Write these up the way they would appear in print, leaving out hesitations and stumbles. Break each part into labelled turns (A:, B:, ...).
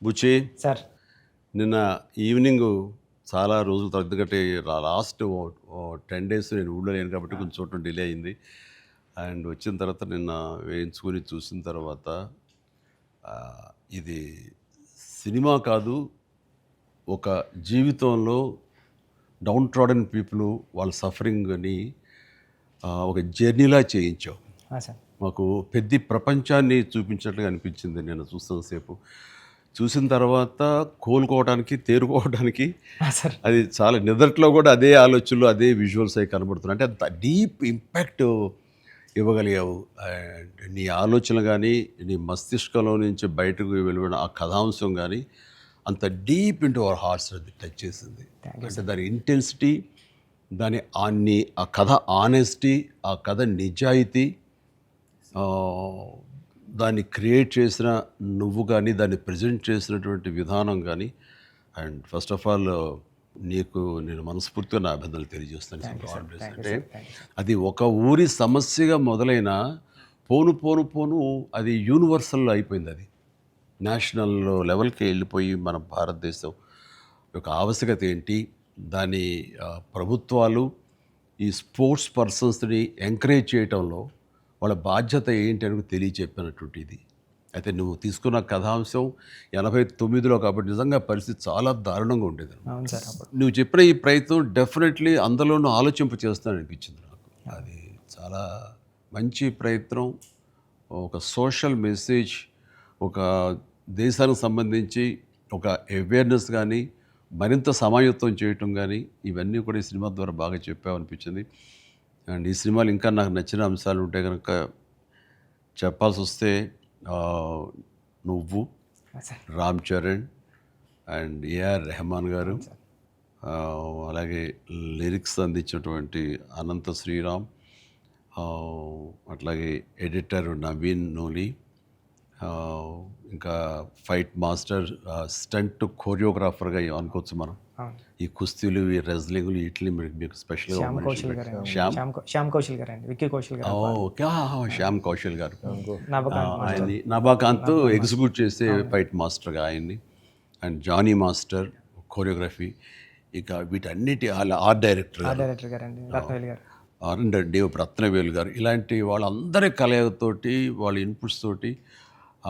A: బుచ్చి
B: sir.
A: నిన్న evening చాలా రోజుల తర్వాత, ఎందుకంటే లాస్ట్ 10 days నేను ఊళ్ళో లేను కాబట్టి కొంచెం చూడటం డిలే అయింది. అండ్ వచ్చిన తర్వాత నిన్న వేయించుకొని చూసిన తర్వాత ఆ, ఇది సినిమా కాదు, ఒక జీవితంలో డౌన్ ట్రాడన్ పీపుల్ వాళ్ళ సఫరింగ్ అని ఒక జర్నీలా చేయించావు.
B: సార్.
A: మాకు పెద్ద ప్రపంచాన్ని చూపించినట్లుగా అనిపించింది నేను చూస్తున్నంతసేపు. చూసిన తర్వాత కోలుకోవడానికి, తేరుకోవడానికి
B: సార్.
A: అది చాలా నిద్రలో కూడా అదే ఆలోచనలు, అదే విజువల్స్ అవి కనబడుతున్నాయి. అంటే అంత డీప్ ఇంపాక్ట్ ఇవ్వగలిగావు. అండ్ నీ ఆలోచనలు కానీ, నీ మస్తిష్కంలో నుంచి బయటకు వెలువడిన ఆ కథాంశం కానీ అంత డీప్ ఇంటూ అవర్ హార్ట్స్ అది టచ్ చేసింది. అంటే దాని ఇంటెన్సిటీ, ఆ కథ ఆనెస్టీ, ఆ కథ నిజాయితీ, దాన్ని క్రియేట్ చేసిన నువ్వు కానీ, దాన్ని ప్రజెంట్ చేసినటువంటి విధానం కానీ, అండ్ ఫస్ట్ ఆఫ్ ఆల్ నీకు నేను మనస్ఫూర్తిగా నా అభినందనలు తెలియజేస్తాను. అంటే అది ఒక ఊరి సమస్యగా మొదలైన పోను పోను పోను అది యూనివర్సల్ అయిపోయింది. అది నేషనల్ లెవెల్కి వెళ్ళిపోయి మన భారతదేశం యొక్క ఆవశ్యకత ఏంటి, దాని ప్రభుత్వాలు ఈ స్పోర్ట్స్ పర్సన్స్ని ఎంకరేజ్ చేయటంలో వాళ్ళ బాధ్యత ఏంటి అని తెలియచెప్పినటువంటి ఇది. అయితే నువ్వు తీసుకున్న కథాంశం 89లో కాబట్టి నిజంగా పరిస్థితి చాలా దారుణంగా ఉండేది.
B: అవును సార్.
A: నువ్వు చెప్పిన ఈ ప్రయత్నం డెఫినెట్లీ అందులోనూ ఆలోచింప చేస్తానని అనిపించింది నాకు. అది చాలా మంచి ప్రయత్నం. ఒక సోషల్ మెసేజ్, ఒక దేశానికి సంబంధించి ఒక అవేర్నెస్ కానీ, మరింత సమాయత్తం చేయటం కానీ, ఇవన్నీ కూడా ఈ సినిమా ద్వారా బాగా చెప్పావనిపించింది. అండ్ ఈ సినిమాలు ఇంకా నాకు నచ్చిన అంశాలు ఉంటే కనుక చెప్పాల్సి వస్తే నువ్వు, రామ్ చరణ్ అండ్ ఏఆర్ రెహమాన్ గారు, అలాగే లిరిక్స్ అందించినటువంటి అనంత శ్రీరామ్, అట్లాగే ఎడిటర్ నవీన్ నూలి, ఇంకా ఫైట్ మాస్టర్, స్టంట్ కోరియోగ్రాఫర్గా అనుకోవచ్చు మనం. ఈ కుస్తీలు, ఈ రెజ్లింగ్లు, వీటిని మీకు స్పెషల్గా
B: శ్యామ్ కౌశల్ గారు అండి, విక్కీ కౌశల్ గారు.
A: ఓకే, శ్యామ్ కౌశల్ గారు ఆయన్ని నభాకాంత్ ఎగ్జిక్యూట్ చేసే ఫైట్ మాస్టర్గా ఆయన్ని, అండ్ జానీ మాస్టర్ కోరియోగ్రఫీ, ఇక వీటన్నిటి ఆర్ట్ డైరెక్టర్ గారు రత్నవేలు గారు, ఇలాంటి వాళ్ళందరి కలయికతోటి, వాళ్ళ ఇన్పుట్స్ తోటి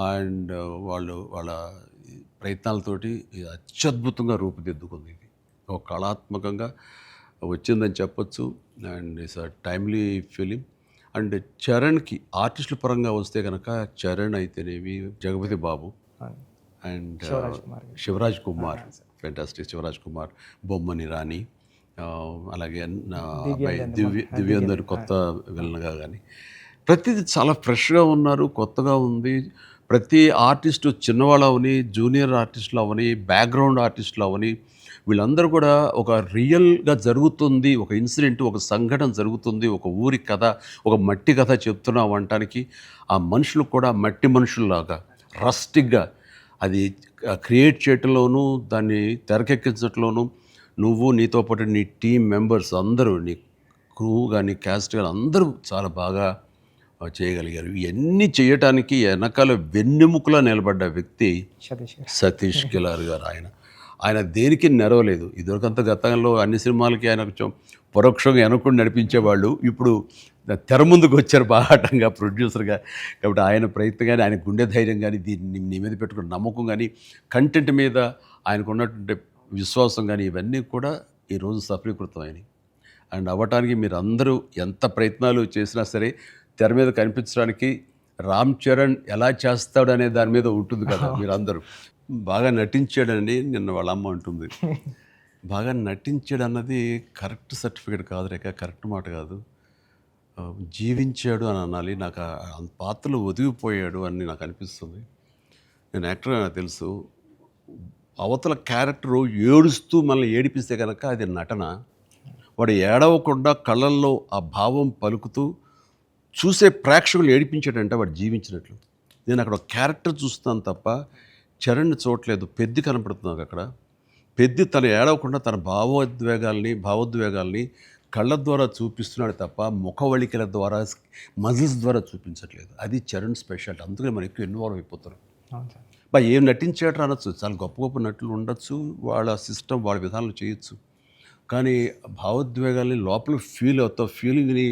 A: అండ్ వాళ్ళ ప్రయత్నాలతోటి అత్యద్భుతంగా రూపుదిద్దుకుంది. ఇది ఒక కళాత్మకంగా వచ్చిందని చెప్పొచ్చు. And it's a timely film. And చరణ్కి ఆర్టిస్టుల పరంగా వస్తే కనుక చరణ్ అయితేనేవి, జగపతి బాబు అండ్ శివరాజ్ కుమార్, ఫెంటాస్టిక్ శివరాజ్ కుమార్, బొమ్మని రాణి, అలాగే అబ్బాయి దివ్యేందర్ కొత్త విలన్గా కానీ ప్రతిదీ చాలా ఫ్రెష్గా ఉన్నారు, కొత్తగా ఉంది. ప్రతి ఆర్టిస్టు చిన్నవాళ్ళు అవని, జూనియర్ ఆర్టిస్టులు అవని, బ్యాక్గ్రౌండ్ ఆర్టిస్టులు అవని, వీళ్ళందరూ కూడా ఒక రియల్గా జరుగుతుంది, ఒక ఇన్సిడెంట్, ఒక సంఘటన జరుగుతుంది, ఒక ఊరి కథ, ఒక మట్టి కథ చెప్తున్నాం అనటానికి ఆ మనుషులు కూడా మట్టి మనుషుల్లాగా రస్టిక్గా అది క్రియేట్ చేయటంలోనూ, దాన్ని తెరకెక్కించడంలోనూ నువ్వు, నీతో పాటు నీ టీం మెంబర్స్ అందరూ, నీ క్రూ కానీ, క్యాస్ట్ కానీ అందరూ చాలా బాగా చేయగలిగారు. ఇవన్నీ చేయటానికి వెనకాల వెన్నెముకలా నిలబడ్డ వ్యక్తి సతీష్ కిలార్ గారు. ఆయన దేనికి నెరవలేదు. ఇదివరకంత గతంలో అన్ని సినిమాలకి ఆయన కొంచెం పరోక్షంగా వెనకుండా నడిపించేవాళ్ళు. ఇప్పుడు తెర ముందుకు వచ్చారు బాహాటంగా ప్రొడ్యూసర్గా. కాబట్టి ఆయన ప్రయత్నం కానీ, ఆయన గుండె ధైర్యం కానీ, దీన్ని నీ మీద పెట్టుకున్న నమ్మకం కానీ, కంటెంట్ మీద ఆయనకు ఉన్నటువంటి విశ్వాసం కానీ, ఇవన్నీ కూడా ఈరోజు సఫలీకృతం అయినాయి. అండ్ అవ్వటానికి మీరు అందరూ ఎంత ప్రయత్నాలు చేసినా సరే తెర మీద కనిపించడానికి రామ్ చరణ్ ఎలా చేస్తాడు అనే దాని మీద ఉంటుంది కదా. మీరు అందరూ బాగా నటించాడని నిన్న వాళ్ళ అమ్మ అంటుంది. బాగా నటించాడు అన్నది కరెక్ట్ సర్టిఫికేట్ కాదు రేఖ, కరెక్ట్ మాట కాదు. జీవించాడు అని అనాలి. నాకు ఆ పాత్రలు ఒదిగిపోయాడు అని నాకు అనిపిస్తుంది. నేను యాక్టర్ నాకు తెలుసు. అవతల క్యారెక్టరు ఏడుస్తూ మనల్ని ఏడిపిస్తే కనుక అది నటన. వాడు ఏడవకుండా కళ్ళల్లో ఆ భావం పలుకుతూ చూసే ప్రేక్షకులు ఏడిపించాడంటే వాడు జీవించినట్లు. నేను అక్కడ ఒక క్యారెక్టర్ చూస్తున్నాను తప్ప చరణ్ని చూడలేదు. పెద్ది కనపడుతున్నాను అక్కడ. పెద్ది తను ఏడవకుండా తన భావోద్వేగాల్ని కళ్ళ ద్వారా చూపిస్తున్నాడు తప్ప ముఖవళికల ద్వారా, మజిల్స్ ద్వారా చూపించట్లేదు. అది చరణ్ స్పెషాలిటీ. అందుకని మనం ఎక్కువ ఇన్వాల్వ్ అయిపోతారు. ఏం నటించాడు అనొచ్చు, చాలా గొప్ప గొప్ప నటులు ఉండొచ్చు, వాళ్ళ సిస్టమ్ వాళ్ళ విధానాలు చేయొచ్చు. కానీ భావోద్వేగాల్ని లోపల ఫీల్ అవుతావు, ఫీలింగ్ని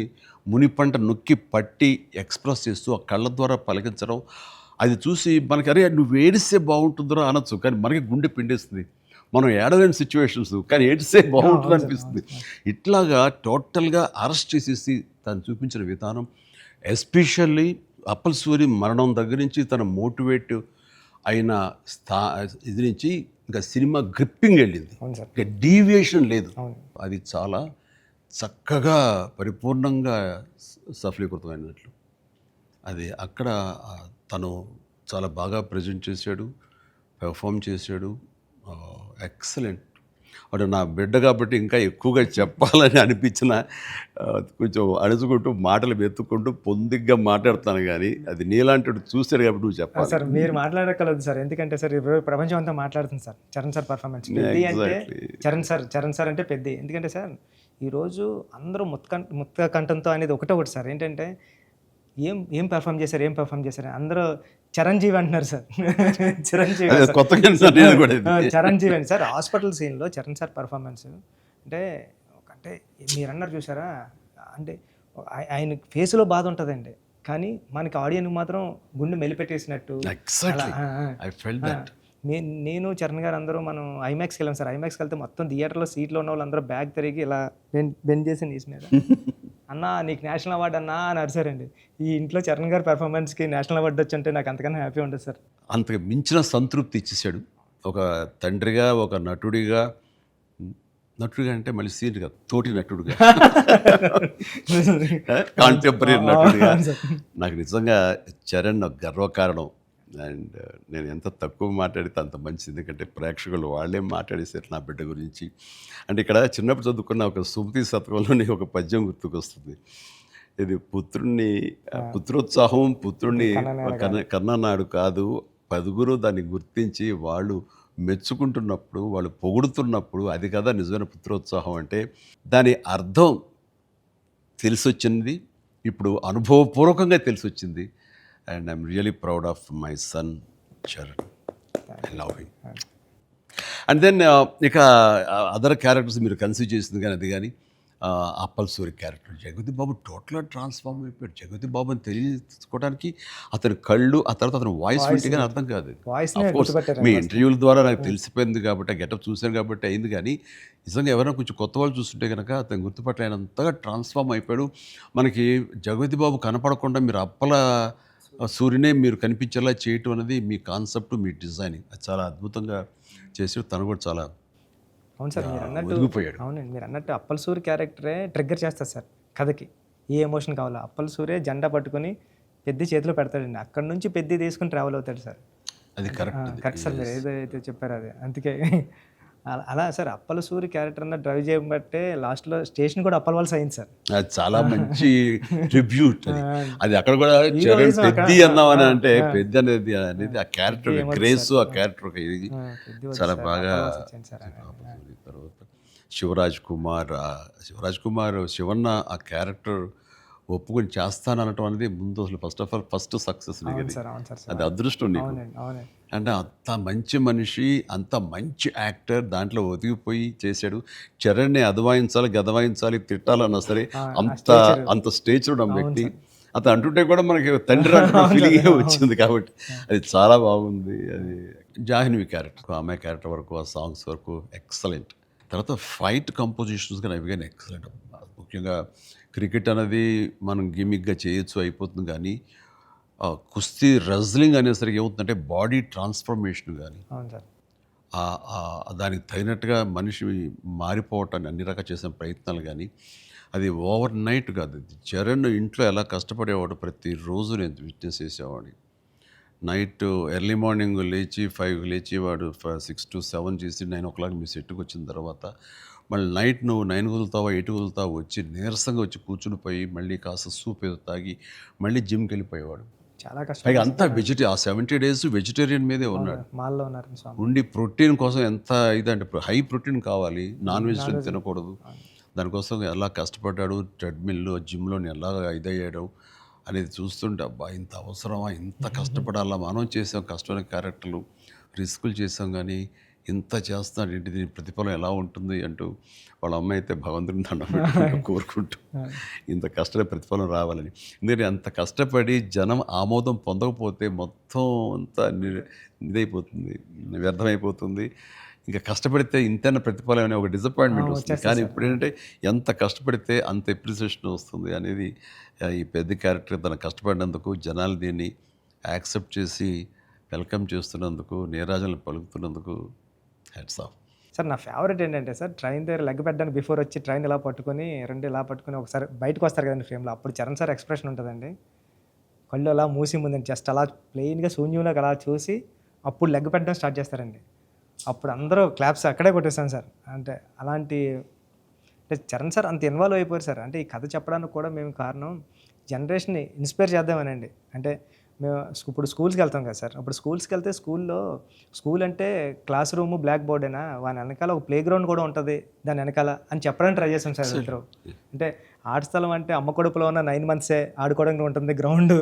A: మునిపంట నొక్కి పట్టి ఎక్స్ప్రెస్ చేస్తూ ఆ కళ్ళ ద్వారా పలికించడం, అది చూసి మనకి అరే నువ్వు ఏడిస్తే బాగుంటుందిరా అనొచ్చు, కానీ మనకి గుండె పిండేస్తుంది. మనం ఏడలేని సిచ్యువేషన్స్, కానీ ఏడిస్తే బాగుంటుంది అనిపిస్తుంది. ఇట్లాగా టోటల్గా అరెస్ట్ చేసేసి తను చూపించిన విధానం, ఎస్పెషల్లీ అప్పల్ సూరి మరణం దగ్గర నుంచి తన మోటివేట్ అయిన ఇది నుంచి ఇంకా సినిమా గ్రిప్పింగ్ వెళ్ళింది,
B: అవును సార్.
A: ఇంకా డీవియేషన్ లేదు.
B: అవును.
A: అది చాలా చక్కగా పరిపూర్ణంగా సఫలీకృతమైనట్లు. అది అక్కడ తను చాలా బాగా ప్రజెంట్ చేశాడు, పెర్ఫామ్ చేశాడు. ఎక్సలెంట్. అంటే నా బిడ్డ కాబట్టి ఇంకా ఎక్కువగా చెప్పాలని అనిపించిన కొంచెం అడుచుకుంటూ మాటలు వెతుక్కుంటూ పొందిగ్గా మాట్లాడుతాను, కానీ అది నీలాంటి చూశాడు కాబట్టి నువ్వు చెప్పాలి.
B: సార్ మీరు మాట్లాడగలదు సార్, ఎందుకంటే సార్ ఇప్పుడు ప్రపంచం అంతా మాట్లాడుతుంది సార్ చరణ్ సార్ పర్ఫార్మెన్స్. పెద్ద అంటే చరణ్ సార్ అంటే పెద్ద. ఎందుకంటే సార్ ఈరోజు అందరూ ముత్త కంఠంతో అనేది ఒకటి సార్, ఏంటంటే ఏం పెర్ఫామ్ చేశారు అందరూ చిరంజీవి అంటున్నారు సార్. చిరంజీవి అండి సార్. హాస్పిటల్ సీన్లో చరణ్ సార్ పర్ఫార్మెన్స్ అంటే మీరు అన్నారు చూసారా, అంటే ఆయన ఫేస్లో బాధ ఉంటుందండి, కానీ మనకి ఆడియన్కి మాత్రం గుండె మెలిపెట్టేసినట్టు. నేను చరణ్ గారు అందరూ మనం ఐమాక్స్కి వెళ్ళాం సార్. ఐమాక్స్కి వెళ్తే మొత్తం థియేటర్లో సీట్లో ఉన్న వాళ్ళందరూ బ్యాగ్ తిరిగి ఇలా బెండ్ చేసి నీస్ మీద అన్నా నీకు నేషనల్ అవార్డు అన్నా అని అరిసారండి. ఈ ఇంట్లో చరణ్ గారి పెర్ఫార్మెన్స్కి నేషనల్ అవార్డు వచ్చంటే నాకు అంతకన్నా హ్యాపీ ఉంటుంది సార్.
A: అంతకు మించిన సంతృప్తి ఇచ్చేసాడు. ఒక తండ్రిగా, ఒక నటుడిగా అంటే మళ్ళీ సీనియర్గా, తోటి నటుడిగా, కాంటెంపరీ నటుడిగా నాకు నిజంగా చరణ్ గర్వకారణం. అండ్ నేను ఎంత తక్కువ మాట్లాడితే అంత మంచిది, ఎందుకంటే ప్రేక్షకులు వాళ్ళే మాట్లాడేసారు నా బిడ్డ గురించి. అంటే ఇక్కడ చిన్నప్పుడు చదువుకున్న ఒక సుమతి శతకంలోని ఒక పద్యం గుర్తుకొస్తుంది. ఇది పుత్రోత్సాహం పుత్రుణ్ణి కన్ననాడు కాదు, పదుగురు దాన్ని గుర్తించి వాళ్ళు మెచ్చుకుంటున్నప్పుడు, వాళ్ళు పొగుడుతున్నప్పుడు, అది కదా నిజమైన పుత్రోత్సాహం అంటే. దాని అర్థం తెలిసొచ్చింది, ఇప్పుడు అనుభవపూర్వకంగా తెలిసొచ్చింది. And I'm really proud of my son, Charan. I love him. And then ఇక అదర్ క్యారెక్టర్స్ మీరు కన్సిడర్ చేసింది కానీ అది కానీ అప్పల్ సూరి క్యారెక్టర్ జగపతి బాబు టోటల్గా ట్రాన్స్ఫార్మ్ అయిపోయాడు. జగపతి బాబు అని తెలియకోవడానికి అతని కళ్ళు, ఆ తర్వాత అతని వాయిస్ వింటే కానీ అర్థం కాదు. మీ ఇంటర్వ్యూల ద్వారా నాకు తెలిసిపోయింది కాబట్టి, ఆ గెటప్ చూశాను కాబట్టి అయింది, కానీ నిజంగా ఎవరైనా కొంచెం కొత్త వాళ్ళు చూస్తుంటే కనుక అతను గుర్తుపట్టలేనంతగా ట్రాన్స్ఫార్మ్ అయిపోయాడు. మనకి జగపతి బాబు కనపడకుండా మీరు అప్పల సూర్యునే మీరు కనిపించేలా చేయటం అనేది మీ కాన్సెప్ట్, మీ డిజైనింగ్, అది చాలా అద్భుతంగా చేసి తను కూడా చాలా
B: అవును సార్. మీరు అన్నట్టు
A: ఒదిగిపోయాడు.
B: అవునండి, మీరు అన్నట్టు అప్పల్ సూరి క్యారెక్టరే ట్రిగ్గర్ చేస్తారు సార్ కథకి. ఏ ఎమోషన్ కావాలో అప్పల్ సూరే జెండా పట్టుకొని పెద్ద చేతిలో పెడతాడండి, అక్కడ నుంచి పెద్ద తీసుకుని ట్రావెల్ అవుతాడు సార్.
A: అది కరెక్ట్
B: సార్, మీరు ఏదైతే చెప్పారో అది. అందుకే అలా సార్ అప్పల సూరి క్యారెక్టర్ అన్న డ్రైవ్ చేయబట్టే లాస్ట్లో స్టేషన్ కూడా అప్పల వాళ్ళ అయింది సార్.
A: అది చాలా మంచి ట్రిబ్యూట్. అది అక్కడ కూడా చరణ్ పెద్ద అన్నామని అంటే పెద్ద అనేది ఆ క్యారెక్టర్ గ్రేస్, ఆ క్యారెక్టర్ చాలా బాగా. తర్వాత శివరాజ్ కుమార్ శివన్న ఆ క్యారెక్టర్ ఒప్పుకొని చేస్తాననటం అనేది ముందు అసలు ఫస్ట్ సక్సెస్ నీకు, అది అదృష్టం నీకు. అంటే అంత మంచి మనిషి, అంత మంచి యాక్టర్, దాంట్లో ఒదిగిపోయి చేశాడు. చరణ్ని అదవాయించాలి, గదవాయించాలి, తిట్టాలన్నా సరే అంత స్టేజ్ ఉన్న వ్యక్తి. అతను అంటుంటే కూడా మనకి తండ్రి ఫీలింగ్ వచ్చింది కాబట్టి అది చాలా బాగుంది. అది జాహ్నవి క్యారెక్టర్, ఆమె క్యారెక్టర్ వరకు, ఆ సాంగ్స్ వరకు ఎక్సలెంట్. తర్వాత ఫైట్ కంపోజిషన్స్ కానీ అవి కానీ ఎక్సలెంట్. ముఖ్యంగా క్రికెట్ అనేది మనం గిమిక్గా చేయొచ్చు, అయిపోతుంది, కానీ కుస్తీ రెజ్లింగ్ అనేసరికి ఏమవుతుందంటే బాడీ ట్రాన్స్ఫర్మేషన్ కానీ దానికి తగినట్టుగా మనిషి మారిపోవటాన్ని అన్ని రకాల చేసిన ప్రయత్నాలు కానీ, అది ఓవర్ నైట్ కాదు. చరణ్ ఇంట్లో ఎలా కష్టపడేవాడు, ప్రతిరోజు నేను విట్నెస్ చేసేవాడిని. నైట్ ఎర్లీ మార్నింగ్ లేచి 5 లేచి వాడు 6 to 7 చేసి 9 o'clock మీ సెట్కి వచ్చిన తర్వాత మళ్ళీ నైట్ నువ్వు 9 కుదులుతావా 8 కుదులుతావా వచ్చి నీరసంగా వచ్చి కూర్చుని పోయి మళ్ళీ కాస్త సూప్ ఏదో తాగి మళ్ళీ జిమ్కి వెళ్ళిపోయేవాడు.
B: చాలా కష్టం.
A: పైగా అంతా ఆ 70 days వెజిటేరియన్ మీదే ఉన్నాడు. ఉండి ప్రోటీన్ కోసం ఎంత ఇదంటే హై ప్రోటీన్ కావాలి, నాన్ వెజిటేరియన్ తినకూడదు. దానికోసం ఎలా కష్టపడ్డాడు, ట్రెడ్మిల్లో జిమ్లో ఎలా ఇదయ్యాడు, అనేది చూస్తుంటే అబ్బా ఇంత అవసరమా, ఇంత కష్టపడాలా, మనం చేసాం కష్టమైన క్యారెక్టర్లు, రిస్కులు చేసాం, కానీ ఇంత చేస్తున్నాడు ఏంటి, దీని ప్రతిఫలం ఎలా ఉంటుంది అంటూ వాళ్ళ అమ్మ అయితే భగవంతుడిని దండం పెట్టుకుంటూ కోరుకుంటూ ఇంత కష్ట ప్రతిఫలం రావాలని. ఎందుకంటే అంత కష్టపడి జనం ఆమోదం పొందకపోతే మొత్తం అంతా ఇదైపోతుంది, వ్యర్థమైపోతుంది. ఇంకా కష్టపడితే ఇంతైనా ప్రతిఫలం అనే ఒక డిసప్పాయింట్మెంట్ వస్తుంది. కానీ ఇప్పుడు ఏంటంటే ఎంత కష్టపడితే అంత ఎప్రిసియేషన్ వస్తుంది అనేది ఈ పెద్ద క్యారెక్టర్ తన కష్టపడినందుకు, జనాలు దీన్ని యాక్సెప్ట్ చేసి వెల్కమ్ చేస్తున్నందుకు, నీరాజనలు పలుకుతున్నందుకు హ్యాట్స్ ఆఫ్.
B: సార్ నా ఫేవరెట్ ఏంటంటే సార్, ట్రైన్ దగ్గర లెగ్ పెట్టడానికి బిఫోర్ వచ్చి ట్రైన్ ఇలా పట్టుకొని రెండు ఇలా పట్టుకొని ఒకసారి బయటకు వస్తారు కదండి ఫ్రేమ్లో, అప్పుడు చరణ్ సార్ ఎక్స్ప్రెషన్ ఉంటుందండి, కళ్ళు అలా మూసి ముందండి జస్ట్ అలా ప్లెయిన్గా శూన్యంలోకి అలా చూసి అప్పుడు లెగ్ పెట్టడం స్టార్ట్ చేస్తారండి. అప్పుడు అందరూ క్లాప్స్ అక్కడే కొట్టేస్తాను సార్. అంటే అలాంటి అంటే చరణ్ సార్ అంత ఇన్వాల్వ్ అయిపోయారు సార్. అంటే ఈ కథ చెప్పడానికి కూడా మేము కారణం జనరేషన్ని ఇన్స్పైర్ చేద్దామనండి. అంటే మేము ఇప్పుడు స్కూల్స్కి వెళ్తాం కదా సార్, అప్పుడు స్కూల్స్కి వెళ్తే స్కూల్ అంటే క్లాస్ రూమ్ బ్లాక్ బోర్డేనా, వాని వెనకాల ఒక ప్లే గ్రౌండ్ కూడా ఉంటుంది దాని వెనకాల అని చెప్పడానికి ట్రై చేస్తాం సార్ ఇద్దరు. అంటే ఆట స్థలం అంటే అమ్మ కడుపులో ఉన్న 9 months ఆడుకోవడానికి ఉంటుంది గ్రౌండ్.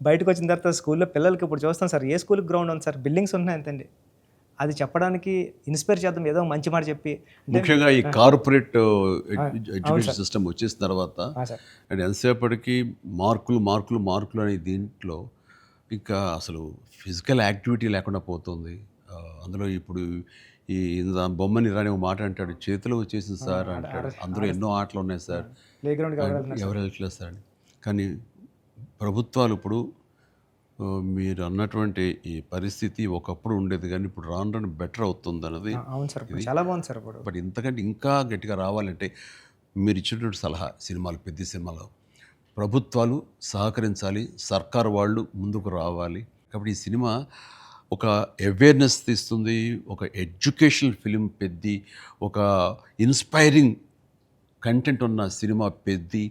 B: బయటకు వచ్చిన తర్వాత స్కూల్లో పిల్లలకి ఇప్పుడు చూస్తాం సార్, ఏ స్కూల్కి గ్రౌండ్ ఉంది సార్, బిల్డింగ్స్ ఉన్నాయి అంతండి. అది చెప్పడానికి ఇన్స్పైర్ చేద్దాం, ఏదో మంచి మాట చెప్పి.
A: ముఖ్యంగా ఈ కార్పొరేట్ ఎడ్యుకేషన్ సిస్టమ్ వచ్చేసిన తర్వాత అండ్ ఎంతసేపటికి మార్కులు అనే దీంట్లో ఇంకా అసలు ఫిజికల్ యాక్టివిటీ లేకుండా పోతుంది. అందులో ఇప్పుడు ఈ బొమ్మని రాని ఒక మాట అంటాడు, చేతిలో వచ్చేసింది సార్ అంటాడు, అందులో ఎన్నో ఆటలు ఉన్నాయి సార్,
B: ప్లే గ్రౌండ్
A: ఎవరు వెళ్ళట్లేదు సార్ అని. కానీ ప్రభుత్వాలు ఇప్పుడు మీరు అన్నటువంటి ఈ పరిస్థితి ఒకప్పుడు ఉండేది, కానీ ఇప్పుడు రాను బెటర్ అవుతుంది అన్నది.
B: అవును సార్, చాలా బాగుంది సార్. ఇప్పుడు
A: బట్ ఇంతకంటే ఇంకా గట్టిగా రావాలంటే మీరు ఇచ్చినటువంటి సలహా, సినిమాలు పెద్ద సినిమాలో ప్రభుత్వాలు సహకరించాలి, సర్కారు వాళ్ళు ముందుకు రావాలి. కాబట్టి ఈ సినిమా ఒక అవేర్నెస్ తీస్తుంది, ఒక ఎడ్యుకేషనల్ ఫిలిం పెద్ది, ఒక ఇన్స్పైరింగ్ కంటెంట్ ఉన్న సినిమా పెద్ది.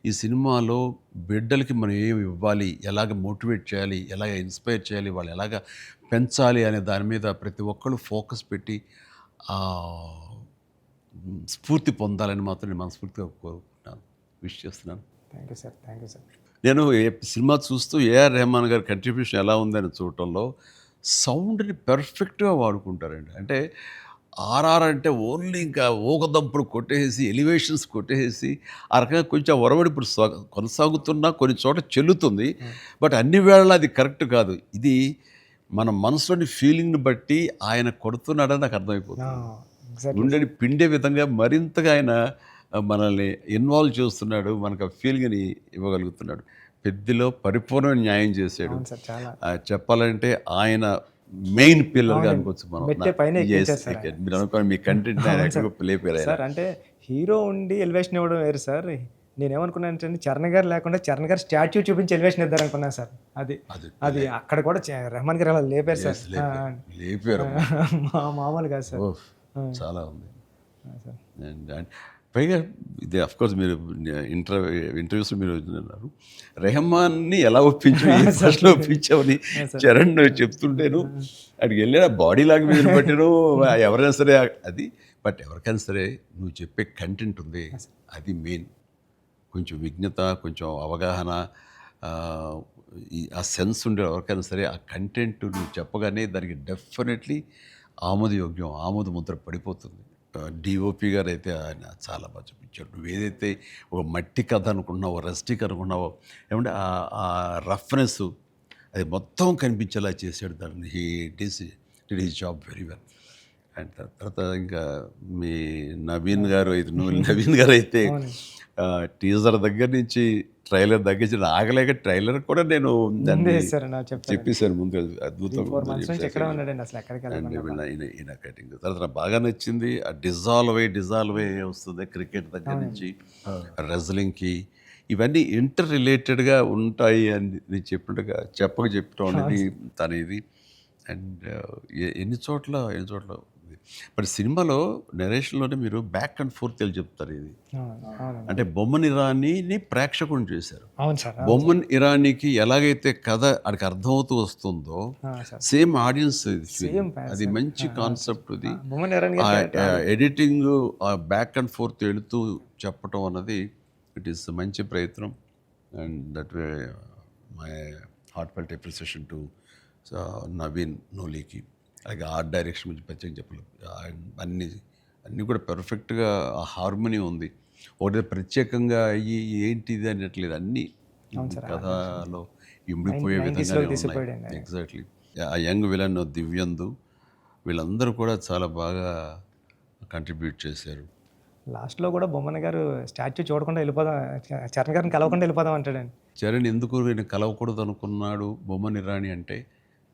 A: ఈ సినిమాలో బిడ్డలకి మనం ఏమి ఇవ్వాలి, ఎలాగ మోటివేట్ చేయాలి, ఎలాగ ఇన్స్పైర్ చేయాలి, వాళ్ళు ఎలాగ పెంచాలి అనే దాని మీద ప్రతి ఒక్కళ్ళు ఫోకస్ పెట్టి స్ఫూర్తి పొందాలని మాత్రం నేను మనస్ఫూర్తిగా కోరుకుంటున్నాను, విష్ చేస్తున్నాను.
B: Thank you sir, thank you sir.
A: నేను సినిమా చూస్తూ ఏఆర్ రెహమాన్ గారి కంట్రిబ్యూషన్ ఎలా ఉందని చూడటంలో సౌండ్ని పెర్ఫెక్ట్గా వాడుకుంటారండి. అంటే ఆర్ఆర్ అంటే ఓన్లీ ఇంకా ఊకదంపుడు కొట్టేసి, ఎలివేషన్స్ కొట్టేసి ఆ రకంగా కొంచెం ఒరవడి ఇప్పుడు కొనసాగుతున్నా కొన్ని చోట చెల్లుతుంది. బట్ అన్ని వేళలా అది కరెక్ట్ కాదు. ఇది మన మనసులోని ఫీలింగ్ని బట్టి ఆయన కొడుతున్నాడని నాకు అర్థమైపోతుంది. గుండెని పిండే విధంగా మరింతగా ఆయన మనల్ని ఇన్వాల్వ్ చేస్తున్నాడు, మనకు ఆ ఫీలింగ్ని ఇవ్వగలుగుతున్నాడు. పెద్దలో పరిపూర్ణమైన న్యాయం చేశాడు. చెప్పాలంటే ఆయన మెయిన్ పిల్లర్గా అనుకోవచ్చు మనం. మీరు అనుకోండి మీ కంటెంట్
B: సార్, అంటే హీరో ఉండి ఎలివేషన్ ఇవ్వడం వేరు సార్. నేనేమనుకున్నాను, చరణ్ గారు లేకుండా చరణ్ గారు స్టాచ్యూ చూపించి ఎలివేషన్ ఇద్దారు అనుకున్నాను సార్. అది అక్కడ కూడా రెహమాన్ గారు అలా లేపారు సార్, లేపారు మామూలు కాదు సార్,
A: చాలా ఉంది. పైగా ఇది అఫ్కోర్స్ మీరు ఇంటర్వ్యూస్లో మీరు అన్నారు, రెహమాన్ని ఎలా ఒప్పించావని చరణ్ చెప్తుంటేను అక్కడికి వెళ్ళిన బాడీ లాంగ్వేజ్ బట్టిను ఎవరైనా సరే అది. బట్ ఎవరికైనా సరే నువ్వు చెప్పే కంటెంట్ ఉంది, అది మెయిన్. కొంచెం విజ్ఞత, కొంచెం అవగాహన, ఆ సెన్స్ ఉండే ఎవరికైనా సరే ఆ కంటెంట్ నువ్వు చెప్పగానే దానికి డెఫినెట్లీ ఆమోదయోగ్యం, ఆమోద ముద్ర పడిపోతుంది. డిఓపి గారు అయితే ఆయన చాలా బాగా చూపించాడు. నువ్వు ఏదైతే ఒక మట్టి కథ అనుకున్నావో, రస్టిక్ అనుకున్నావో, ఏమంటే ఆ రఫ్నెస్ అది మొత్తం కనిపించేలా చేశాడు దాన్ని. Did his job very well. And తర్వాత ఇంకా మీ నవీన్ గారు అయితే టీజర్ దగ్గర నుంచి ట్రైలర్ దగ్గర నుంచి ఆగలేక ట్రైలర్ కూడా నేను దాన్ని చెప్పేశాను ముందు, అద్భుతంగా ఈయన కటింగ్. తర్వాత నాకు బాగా నచ్చింది ఆ డిజాల్వ్ అయ్యి వస్తుంది క్రికెట్ దగ్గర నుంచి రెజ్లింగ్కి. ఇవన్నీ ఇంటర్ రిలేటెడ్గా ఉంటాయి అని నేను చెప్పినట్టుగా చెప్పడం అనేది తన ఇది. అండ్ ఎన్ని చోట్ల బట్ సినిమాలో నెరేషన్లోనే మీరు బ్యాక్ అండ్ ఫోర్త్ వెళ్ళి చెప్తారు. ఇది అంటే బొమ్మన్ ఇరానీని ప్రేక్షకుని చేశారు. బొమ్మన్ ఇరానీకి ఎలాగైతే కథ అడికి అర్థమవుతూ వస్తుందో సేమ్ ఆడియన్స్ అది మంచి కాన్సెప్ట్. ఇది ఎడిటింగ్ బ్యాక్ అండ్ ఫోర్త్ వెళుతూ చెప్పటం అన్నది ఇట్ ఈస్ మంచి ప్రయత్నం. And that way my heartfelt appreciation to Naveen నోలీకి. అలాగే ఆర్ట్ డైరెక్షన్ గురించి ప్రత్యేకంగా చెప్పలేదు. అన్నీ కూడా పెర్ఫెక్ట్గా ఆ హార్మోనీ ఉంది. ఒకటి ప్రత్యేకంగా అయ్యి ఏంటిది అనట్లేదు, అన్నీ కథలో ఇమిడిపోయే విధంగానే ఉన్నాయి. ఎగ్జాక్ట్లీ. ఆ యంగ్ విలన్ దివ్యందు వీళ్ళందరూ కూడా చాలా బాగా కంట్రిబ్యూట్ చేశారు.
B: లాస్ట్లో కూడా బొమ్మన గారు స్టాచ్యూ చూడకుండా వెళ్ళిపోదాం, చరణ్ గారిని కలవకుండా వెళ్ళిపోదాం అంటాడండి.
A: చరణ్ ఎందుకు నేను కలవకూడదు అనుకున్నాడు బొమ్మని రాణి అంటే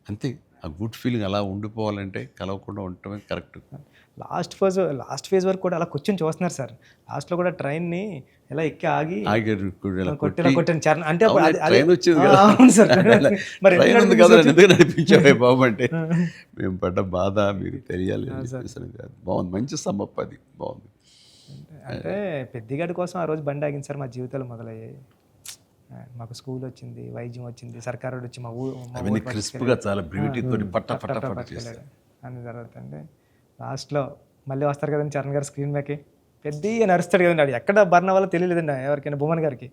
A: అంతే. ఆ గుడ్ ఫీలింగ్ అలా ఉండిపోవాలంటే కలవకుండా ఉండటమే కరెక్ట్.
B: లాస్ట్ ఫేజ్ వరకు కూడా అలా కూర్చొని చూస్తున్నారు సార్. లాస్ట్లో కూడా ట్రైన్ని ఎలా ఎక్కి ఆగి కొట్టాను చరణ్ అంటే
A: ట్రైన్ వచ్చింది కదా,
B: అవును సార్. మరి
A: ట్రైన్ ఉంది కదా ఎందుకు నడిపించావే బాబు అంటే మేము పడ్డ బాధ మీకు తెలియాలి. బాగుంది, మంచి సమ్మప్, అది బాగుంది.
B: అంటే పెద్దిగాడి కోసం ఆ రోజు బండి ఆగింది సార్. మా జీవితాలు మొదలయ్యాయి. మాకు స్కూల్ వచ్చింది, వైద్యం వచ్చింది, సర్కారు వచ్చి మా
A: అవన్నీ క్రిస్ప్గా చాలా బ్యూటీతో పట్ట
B: అన్ని తర్వాత అండి లాస్ట్లో మళ్ళీ వస్తారు కదండి చరణ్ గారు స్క్రీన్ మీదకి పెద్ద అరుస్తాడు కదండి. అది ఎక్కడ బర్ణ వల్ల తెలియలేదండి ఎవరికైనా. బొమ్మన్ గారికి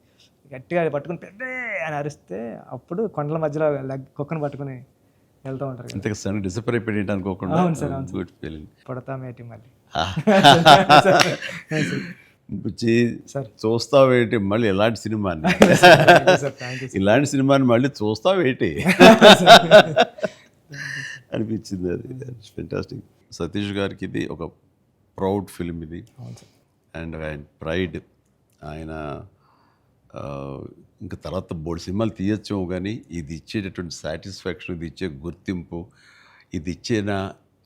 B: గట్టిగా పట్టుకుని పెద్ద అని అరిస్తే అప్పుడు కొండల మధ్యలో కుక్కను పట్టుకుని వెళ్తూ ఉంటారు.
A: డిసప్పర్ అయిపోయి అనుకోకుండా గుడ్ ఫీలింగ్.
B: పుడతామేటి మళ్ళీ
A: చూస్తావేటి మళ్ళీ ఇలాంటి సినిమాని ఇలాంటి సినిమాని మళ్ళీ చూస్తావేటి అనిపించింది. అది ఫెంటాస్టిక్. సతీష్ గారికి ఇది ఒక ప్రౌడ్ ఫిల్మ్ ఇది. అండ్ ఆయన ప్రైడ్. ఆయన ఇంకా తర్వాత బోర్డు సినిమాలు తీయచ్చేమో కానీ ఇది ఇచ్చేటటువంటి సాటిస్ఫాక్షన్, ఇది ఇచ్చే గుర్తింపు, ఇది ఇచ్చిన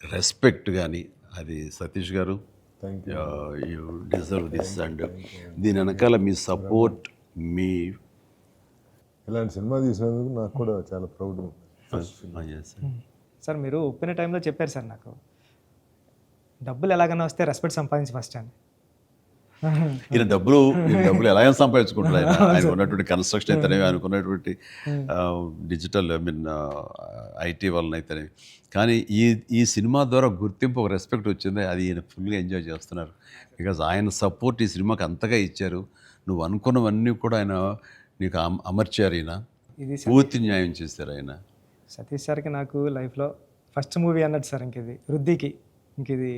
A: రెస్పెక్ట్ కానీ అది సతీష్ గారు యూ డిజర్వ్ దిస్. అండ్ దీని వెనకాల మీ సపోర్ట్, మీ
C: ఇలాంటి సినిమా తీసినందుకు నాకు కూడా చాలా ప్రౌడ్.
B: సార్ మీరు ఒప్పిన టైంలో చెప్పారు సార్ నాకు, డబ్బులు ఎలాగైనా వస్తే రెస్పెక్ట్ సంపాదించి ఫస్ట్ అని.
A: ఈయన డబ్బులు ఎలాగైనా సంపాదించుకుంటారు. ఆయన ఉన్నటువంటి కన్స్ట్రక్షన్ అయితేనే, అనుకున్నటువంటి డిజిటల్ ఐటీ వలన అయితేనే. కానీ ఈ సినిమా ద్వారా గుర్తింపు, ఒక రెస్పెక్ట్ వచ్చింది. అది ఈయన ఫుల్గా ఎంజాయ్ చేస్తున్నారు. బికాజ్ ఆయన సపోర్ట్ ఈ సినిమాకి అంతగా ఇచ్చారు. నువ్వు అనుకున్నవన్నీ కూడా ఆయన నీకు అమర్చారు. ఈయన పూర్తి న్యాయం చేశారు ఆయన.
B: సతీష్ సార్కి నాకు లైఫ్లో ఫస్ట్ మూవీ అన్నట్టు సార్. ఇది వృద్ధికి ఇది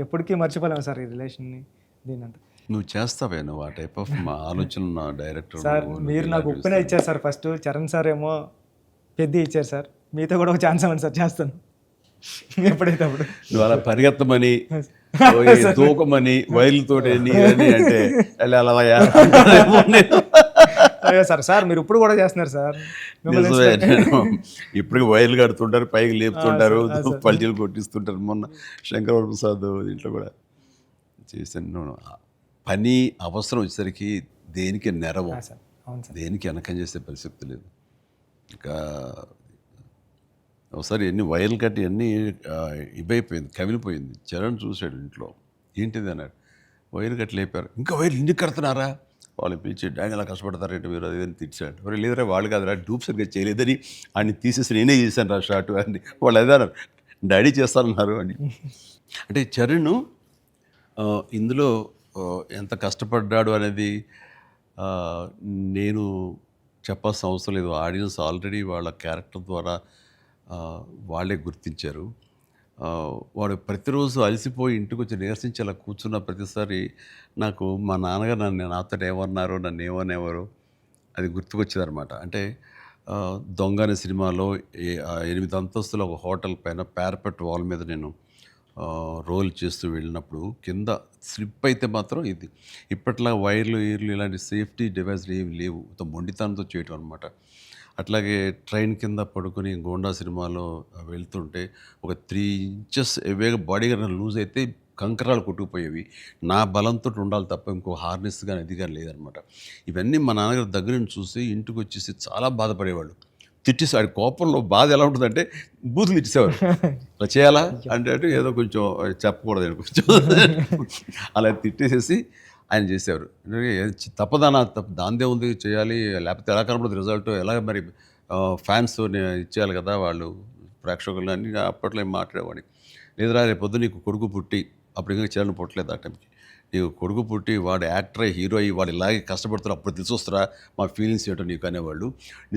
B: ఎప్పటికీ మర్చిపోలేము సార్ ఈ రిలేషన్ని. దీనంతా
A: నువ్వు చేస్తావే, నువ్వు ఆ టైప్ ఆఫ్ మా ఆలోచన డైరెక్టర్
B: సార్. మీరు నాకు ఉప్పిన ఇచ్చారు సార్ ఫస్ట్. చరణ్ సార్ ఏమో పెద్ద ఇచ్చారు సార్. మీతో కూడా ఒక ఛాన్స్ అవ్వండి సార్, చేస్తాను ఎప్పుడైతే అప్పుడు.
A: నువ్వు అలా పరిగెత్తమని తూకమని వైర్లతో అంటే
B: అయ్యో సార్ మీరు ఇప్పుడు కూడా చేస్తున్నారు సార్.
A: ఇప్పుడు వైర్లు కడుతుంటారు, పైకి లేపుతుంటారు, పల్టీలు కొట్టిస్తుంటారు. మొన్న శంకర ప్రసాద్ దీంట్లో కూడా చేశాను. పని అవసరం వచ్చేసరికి దేనికి నెరవం, దేనికి వెనకం చేసే పరిస్థితి లేదు. ఇంకా ఒకసారి ఎన్ని వైర్లు కట్టి అన్నీ ఇవైపోయింది, కవిలిపోయింది. చరణ్ చూశాడు ఇంట్లో, ఏంటిది అన్నాడు. వైర్లు కట్టి లేపారు. ఇంకా వైర్లు ఇంటికి కడుతున్నారా? వాళ్ళు పిలిచి డాంగ్ ఎలా కష్టపడతారంటే మీరు అది అని తిట్టాడు. మరి లేదరా వాళ్ళు కాదురా డూప్ సరిగ్గా చేయలేదని ఆయన తీసేసి నేనే చేశాను రా షార్ట్ అని వాళ్ళు అదే అన్నారు. డాడీ చేస్తానన్నారు అని. అంటే చరణ్ ఇందులో ఎంత కష్టపడ్డాడు అనేది నేను చెప్పాల్సిన అవసరం లేదు. ఆడియన్స్ ఆల్రెడీ వాళ్ళ క్యారెక్టర్ ద్వారా వాళ్ళే గుర్తించారు. వాడు ప్రతిరోజు అలసిపోయి ఇంటికి వచ్చి నీరసించి అలా కూర్చున్న ప్రతిసారి నాకు మా నాన్నగారు నాతో ఏమన్నారో, నన్ను ఏమనేవారో అది గుర్తుకొచ్చేదనమాట. అంటే దొంగ అనే సినిమాలో 8 అంతస్తుల ఒక హోటల్ పైన పారపెట్ వాల్ మీద నేను రోల్ చేస్తూ వెళ్ళినప్పుడు కింద స్లిప్ అయితే మాత్రం ఇది ఇప్పట్లా వైర్లు ఇలాంటి సేఫ్టీ డివైస్లు ఏమి లేవు. మొండితనంతో చేయటం అనమాట. అట్లాగే ట్రైన్ కింద పడుకొని గోండా సినిమాలో వెళ్తుంటే ఒక 3 ఇంచెస్ ఎవేగా బాడీ లూజ్ అయితే కంకరాలు కొట్టుకుపోయేవి. నా బలంతో ఉండాలి తప్ప ఇంకో హార్నెస్ కానీ అది కానీ లేదనమాట. ఇవన్నీ మా నాన్నగారి దగ్గర నుంచి చూసి ఇంటికి వచ్చేసి చాలా బాధపడేవాళ్ళు. తిట్టేసి ఆడి కోపంలో బాధ ఎలా ఉంటుందంటే బూతులు ఇచ్చేసేవారు. అలా చేయాలా అంటే ఏదో కొంచెం చెప్పకూడదు కొంచెం అలా తిట్టేసేసి ఆయన చేసేవారు. తప్పదానా దాందే ఉంది చేయాలి, లేకపోతే ఎలా కనపడదు రిజల్ట్, ఎలాగ మరి ఫ్యాన్స్ ఇచ్చేయాలి కదా వాళ్ళు ప్రేక్షకులు అని అప్పట్లో మాట్లాడేవాడిని. లేదురా రేపు పొద్దు నీకు కొడుకు పుట్టి, అప్పుడు ఇంకా చరణ్ పుట్టలేదు ఆ టైంకి, నీకు కొడుకు పుట్టి వాడు యాక్టర్ అయ్యి హీరో అయ్యి వాడు ఇలాగే కష్టపడుతున్నారు అప్పుడు తెలిసి వస్తారా మా ఫీలింగ్స్ ఏంటో నీకు అనేవాళ్ళు.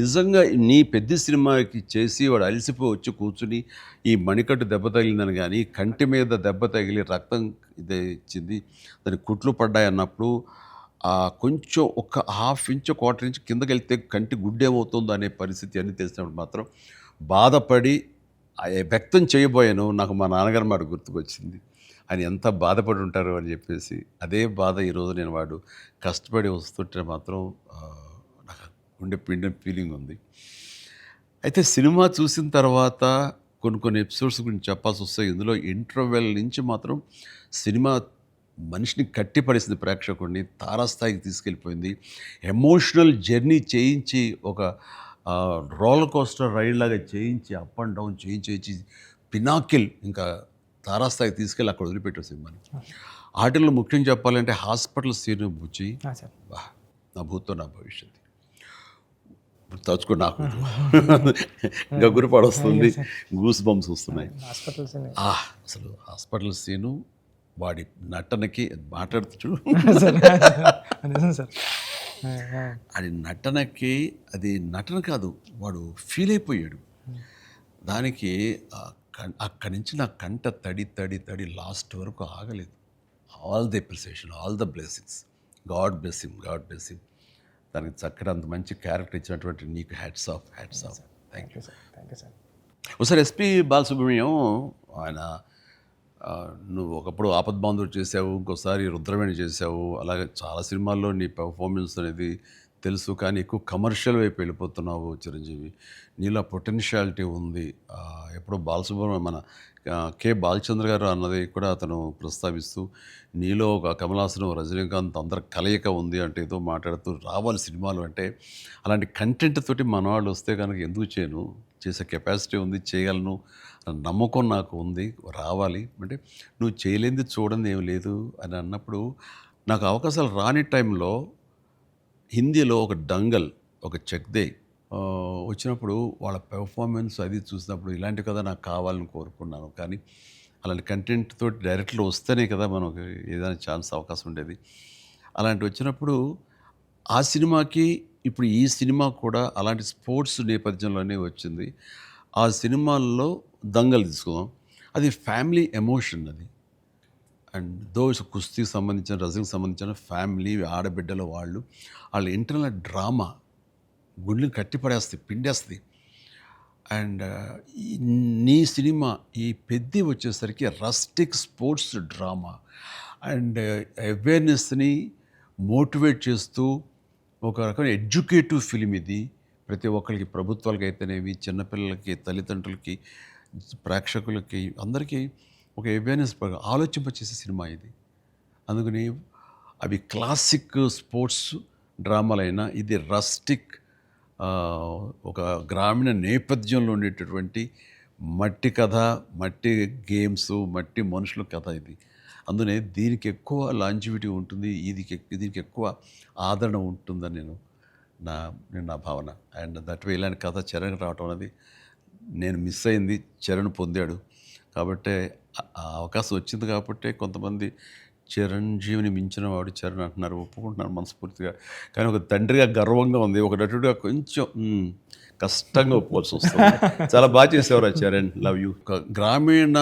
A: నిజంగా నీ పెద్ద సినిమాకి చేసి వాడు అలసిపోయి వచ్చి కూర్చుని ఈ మణికట్టు దెబ్బ తగిలిందని కానీ కంటి మీద దెబ్బ తగిలి రక్తం ఇదే ఇచ్చింది దానికి కుట్లు పడ్డాయి అన్నప్పుడు కొంచెం ఒక హాఫ్ ఇంచ్ క్వార్టర్ ఇంచ్ కిందకి వెళ్తే కంటి గుడ్డేమవుతుందో అనే పరిస్థితి అన్నీ తెలిసినప్పుడు మాత్రం బాధపడి వ్యక్తం చేయబోయాను. నాకు మా నాన్నగారు మాట గుర్తుకొచ్చింది. ఆయన ఎంత బాధపడి ఉంటారు అని చెప్పేసి అదే బాధ ఈరోజు నేను వాడు కష్టపడి వస్తుంటే మాత్రం నాకు గుండె పిండిన ఫీలింగ్ ఉంది. అయితే సినిమా చూసిన తర్వాత కొన్ని ఎపిసోడ్స్ గురించి చెప్పాల్సి వస్తాయి. ఇందులో ఇంటర్వెల్ నుంచి మాత్రం సినిమా మనిషిని కట్టిపడేసింది, ప్రేక్షకుడిని తారాస్థాయికి తీసుకెళ్ళిపోయింది. ఎమోషనల్ జర్నీ చేయించి ఒక రోలర్ కోస్టర్ రైడ్ లాగా చేయించి అప్ అండ్ డౌన్ చేయించి పినాకిల్ ఇంకా తారాస్థాయికి తీసుకెళ్ళి అక్కడ వదిలిపెట్టారు సినిమాని. ఆటల్లో ముఖ్యంగా చెప్పాలంటే హాస్పిటల్ సీన్ బుచ్చి బా నా భూతో నా భవిష్యత్తు ఇప్పుడు తలుచుకో నాకు గగురు పడొస్తుంది, గూస్ బంప్స్ వస్తున్నాయి. అసలు హాస్పిటల్ సీను వాడి నటనకి మాట్లాడుతూ చూడు అది నటనకి, అది నటన కాదు, వాడు ఫీల్ అయిపోయాడు దానికి. అక్కడి నుంచి నా కంట తడి తడి తడి లాస్ట్ వరకు ఆగలేదు. All the appreciation, all the blessings, God bless him, God bless him. దానికి చక్కటి అంత మంచి క్యారెక్టర్ ఇచ్చినటువంటి నీకు hats off, hats off. Thank you sir, thank you sir. ఒకసారి ఎస్పి బాలసుబ్రహ్మణ్యం ఆయన నువ్వు ఒకప్పుడు ఆపద్బాంధవుడు చేసావు, ఇంకోసారి రుద్రవేణి చేసావు, అలాగే చాలా సినిమాల్లో నీ పెర్ఫార్మెన్స్ అనేది తెలుసు. కానీ ఎక్కువ కమర్షియల్ వైపు వెళ్ళిపోతున్నావు చిరంజీవి. నీలో పొటెన్షియాలిటీ ఉంది. ఎప్పుడో బాలసుబ్రహ్మణ్యం మన కె బాలచంద్ర గారు అన్నది కూడా అతను ప్రస్తావిస్తూ నీలో ఒక కమలాసనం రజనీకాంత్ అందరి కలయిక ఉంది అంటే ఏదో మాట్లాడుతూ రావాలి సినిమాలు అంటే. అలాంటి కంటెంట్ తోటి మనవాళ్ళు వస్తే కనుక ఎందుకు చేయను, చేసే కెపాసిటీ ఉంది, చేయగలను నమ్మకం నాకు ఉంది, రావాలి అంటే. నువ్వు చేయలేనిది చూడండి ఏం లేదు అని అన్నప్పుడు నాకు అవకాశాలు రాని టైంలో హిందీలో ఒక డంగల్, ఒక చెక్దే వచ్చినప్పుడు వాళ్ళ పెర్ఫార్మెన్స్ అది చూసినప్పుడు ఇలాంటి కదా నాకు కావాలని కోరుకున్నాను. కానీ అలాంటి కంటెంట్ తోటి డైరెక్ట్లో వస్తేనే కదా మనకు ఏదైనా ఛాన్స్ అవకాశం ఉండేది. అలాంటి వచ్చినప్పుడు ఆ సినిమాకి ఇప్పుడు ఈ సినిమా కూడా అలాంటి స్పోర్ట్స్ నేపథ్యంలోనే వచ్చింది. ఆ సినిమాల్లో దంగల్ తీసుకుందాం, అది ఫ్యామిలీ ఎమోషన్ అది. అండ్ దోస్ కుస్తీకి సంబంధించిన, రజనీకి సంబంధించిన ఫ్యామిలీ ఆడబిడ్డల వాళ్ళ ఇంటర్నల్ డ్రామా గుండెని కట్టిపడేస్తుంది, పిండేస్తుంది. అండ్ నీ సినిమా ఈ పెద్ది వచ్చేసరికి రస్టిక్ స్పోర్ట్స్ డ్రామా అండ్ అవేర్నెస్ని మోటివేట్ చేస్తూ ఒక రకమైన ఎడ్యుకేటివ్ ఫిలిం ఇది. ప్రతి ఒక్కరికి, ప్రభుత్వాలకి అయితేనేవి, చిన్నపిల్లలకి, తల్లిదండ్రులకి, ప్రేక్షకులకి, అందరికీ ఒక అవేర్నెస్ ఆలోచింపచేసే సినిమా ఇది. అందుకని అవి క్లాసిక్ స్పోర్ట్స్ డ్రామాలైనా ఇది రస్టిక్ ఒక గ్రామీణ నేపథ్యంలో ఉండేటటువంటి మట్టి కథ, మట్టి గేమ్స్, మట్టి మనుషుల కథ ఇది. అందునే దీనికి ఎక్కువ లాంజివిటీ ఉంటుంది, దీనికి ఎక్కువ ఆదరణ ఉంటుందని నా భావన. అండ్ దట్ వే ఇలాంటి కథ చరణ్ రావటం అనేది నేను మిస్ అయింది, చరణ్ పొందాడు. కాబట్టి ఆ అవకాశం వచ్చింది కాబట్టి కొంతమంది చిరంజీవిని మించిన వాడు చరణ్ అంటున్నారు, ఒప్పుకుంటున్నారు మనస్ఫూర్తిగా. కానీ ఒక తండ్రిగా గర్వంగా ఉంది, ఒక నటుడిగా కొంచెం కష్టంగా ఒప్పుకోవాల్సి వస్తుంది. చాలా బాగా చేసేవారు చరణ్, లవ్ యూ. గ్రామీణ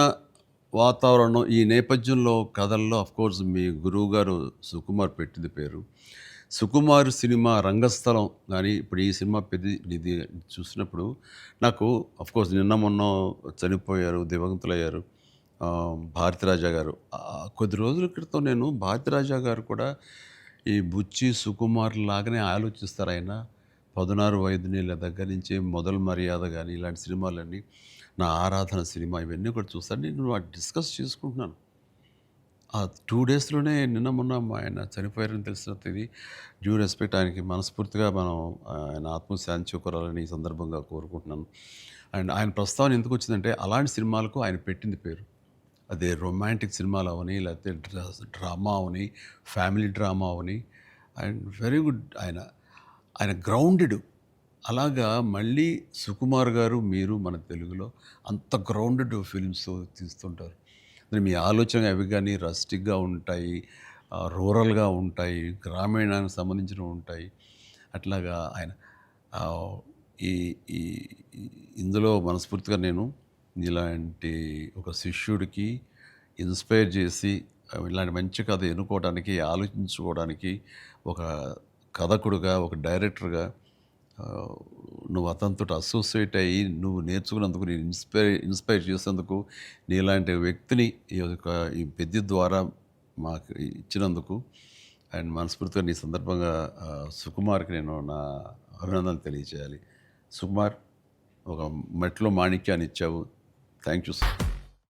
A: వాతావరణం ఈ నేపథ్యంలో కథల్లో అఫ్కోర్స్ మీ గురువు గారు సుకుమార్ పెట్టింది పేరు. సుకుమార్ సినిమా రంగస్థలం కానీ ఇప్పుడు ఈ సినిమా ఇది చూసినప్పుడు నాకు అఫ్కోర్స్ నిన్న మొన్న చనిపోయారు, దివంగతులయ్యారు భారతిరాజా గారు. కొద్ది రోజుల క్రితం నేను భారతిరాజా గారు కూడా ఈ బుచ్చి సుకుమార్ లాగానే ఆలోచిస్తారు. ఆయన 16 వైద్యుల దగ్గర నుంచి మొదలు మర్యాద కానీ ఇలాంటి సినిమాలన్నీ, నా ఆరాధన సినిమా, ఇవన్నీ కూడా చూస్తాను. నేను వాటి డిస్కస్ చేసుకుంటున్నాను. ఆ 2 డేస్లోనే నిన్న మొన్న ఆయన చనిపోయారని తెలిసినంత ఇది డ్యూ రెస్పెక్ట్ ఆయనకి మనస్ఫూర్తిగా మనం ఆయన ఆత్మశాంతి చేకూరాలని ఈ సందర్భంగా కోరుకుంటున్నాను. అండ్ ఆయన ప్రస్తావన ఎందుకు వచ్చిందంటే అలాంటి సినిమాలకు ఆయన పెట్టింది పేరు. అదే రొమాంటిక్ సినిమాలు అవని, లేకపోతే drama Avani, family drama Avani. And very good. ఆయన గ్రౌండెడ్. అలాగా మళ్ళీ సుకుమార్ గారు, మీరు మన తెలుగులో అంత గ్రౌండెడ్ ఫిల్మ్స్ తీస్తుంటారు. మీ ఆలోచన అవి కానీ రస్టిక్గా ఉంటాయి, రూరల్గా ఉంటాయి, గ్రామీణానికి సంబంధించినవి ఉంటాయి. అట్లాగా ఆయన ఆ, ఈ ఈ ఇందులో మనస్ఫూర్తిగా నేను ఇలాంటి ఒక శిష్యుడికి ఇన్స్పైర్ చేసి ఇలాంటి మంచి కథ ఎన్నుకోవడానికి, ఆలోచించుకోవడానికి ఒక కథకుడుగా, ఒక డైరెక్టర్గా ఆ, నువ్వు అతనితో అసోసియేట్ అయ్యి నువ్వు నేర్చుకున్నందుకు, నేను ఇన్స్పైర్ చేసేందుకు, నీలాంటి వ్యక్తిని ఈ పెద్ద ద్వారా మాకు ఇచ్చినందుకు అండ్ మనస్ఫూర్తిగా నీ సందర్భంగా సుకుమార్కి నేను నా అభినందనలు తెలియజేయాలి. సుకుమార్, ఒక మెట్లో మాణిక్యాన్ని ఇచ్చావు. Thank you sir.